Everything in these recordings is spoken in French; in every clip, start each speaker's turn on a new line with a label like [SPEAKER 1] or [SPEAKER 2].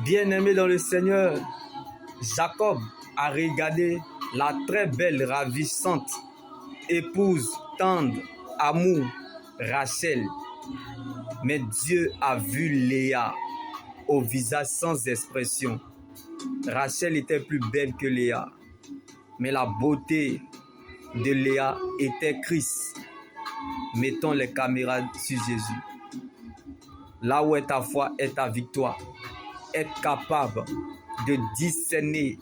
[SPEAKER 1] Bien-aimé dans le Seigneur, Jacob a regardé la très belle, ravissante épouse tendre, amour, Rachel. Mais Dieu a vu Léa au visage sans expression. Rachel était plus belle que Léa, mais la beauté de Léa était Christ. Mettons les caméras sur Jésus. Là où est ta foi est ta victoire. Être capable de discerner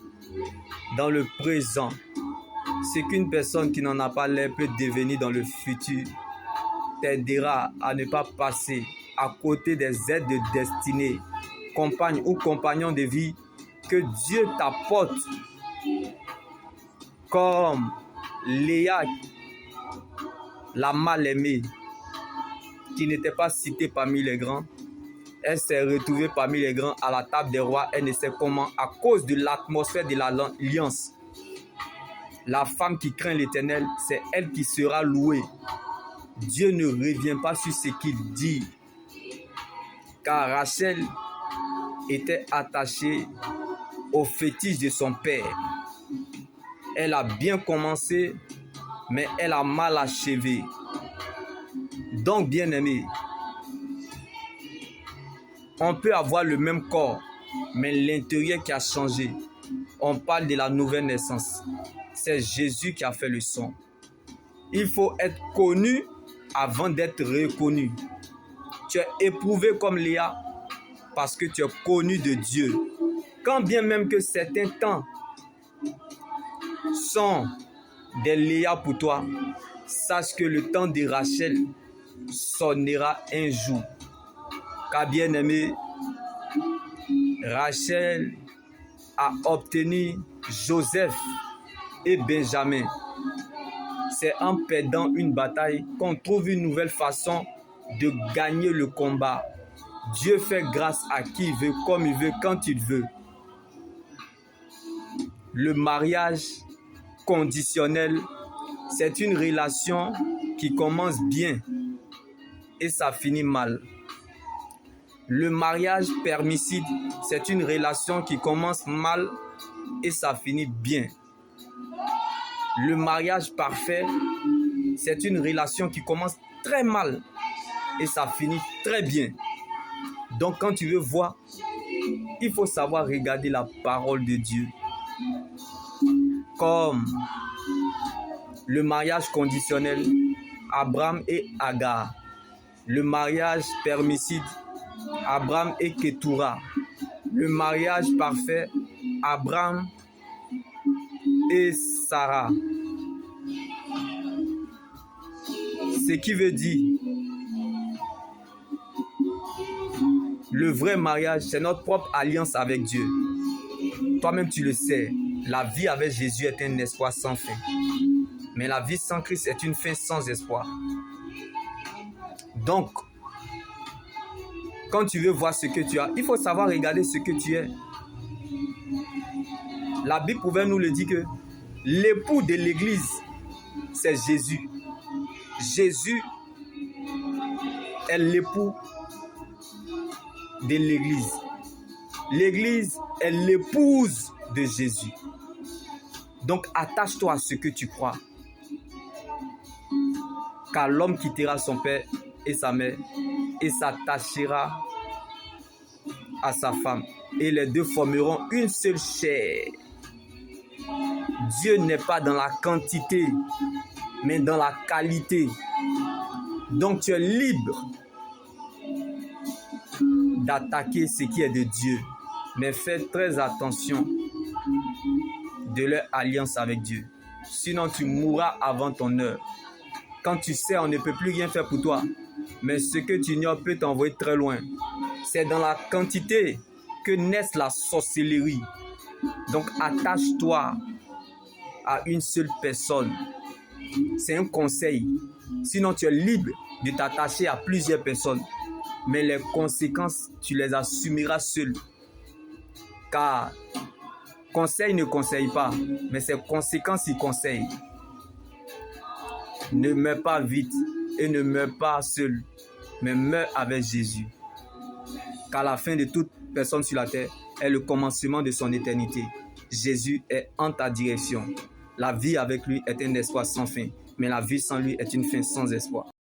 [SPEAKER 1] dans le présent ce qu'une personne qui n'en a pas l'air peut devenir dans le futur t'aidera à ne pas passer à côté des aides de destinée, compagne ou compagnon de vie que Dieu t'apporte, comme Léa, la mal-aimée, qui n'était pas citée parmi les grands. Elle s'est retrouvée parmi les grands à la table des rois. Elle ne sait comment, à cause de l'atmosphère de l'alliance. La femme qui craint l'Éternel, c'est elle qui sera louée. Dieu ne revient pas sur ce qu'il dit. Car Rachel était attachée au fétiche de son père. Elle a bien commencé, mais elle a mal achevé. Donc, bien-aimé, on peut avoir le même corps, mais l'intérieur qui a changé. On parle de la nouvelle naissance. C'est Jésus qui a fait le son. Il faut être connu avant d'être reconnu. Tu es éprouvé comme Léa parce que tu es connu de Dieu. Quand bien même que certains temps sont des Léa pour toi, sache que le temps de Rachel sonnera un jour. Car bien aimé, Rachel a obtenu Joseph et Benjamin. C'est en perdant une bataille qu'on trouve une nouvelle façon de gagner le combat. Dieu fait grâce à qui il veut, comme il veut, quand il veut. Le mariage conditionnel, c'est une relation qui commence bien et ça finit mal. Le mariage permissif, c'est une relation qui commence mal et ça finit bien. Le mariage parfait, c'est une relation qui commence très mal et ça finit très bien. Donc quand tu veux voir, il faut savoir regarder la parole de Dieu. Comme le mariage conditionnel, Abraham et Agar. Le mariage permissif, Abraham et Ketura. Le mariage parfait, Abraham et Sarah. Ce qui veut dire, le vrai mariage, c'est notre propre alliance avec Dieu. Toi-même, tu le sais, la vie avec Jésus est un espoir sans fin. Mais la vie sans Christ est une fin sans espoir. Donc, quand tu veux voir ce que tu as, il faut savoir regarder ce que tu es. La Bible pouvait nous le dire que l'époux de l'église, c'est Jésus. Jésus est l'époux de l'église. L'église est l'épouse de Jésus. Donc, attache-toi à ce que tu crois. Car l'homme quittera son père et sa mère et s'attachera à sa femme. Et les deux formeront une seule chair. Dieu n'est pas dans la quantité, mais dans la qualité. Donc tu es libre d'attaquer ce qui est de Dieu. Mais fais très attention de leur alliance avec Dieu. Sinon tu mourras avant ton heure. Quand tu sais, on ne peut plus rien faire pour toi. Mais ce que tu ignores peut t'envoyer très loin. C'est dans la quantité que naît la sorcellerie. Donc attache-toi à une seule personne. C'est un conseil. Sinon tu es libre de t'attacher à plusieurs personnes. Mais les conséquences, tu les assumeras seul. Car conseil ne conseille pas, mais ses conséquences, il conseille. Ne meurs pas vite et ne meurs pas seul, mais meurs avec Jésus. Car la fin de toute personne sur la terre est le commencement de son éternité. Jésus est en ta direction. La vie avec lui est un espoir sans fin, mais la vie sans lui est une fin sans espoir.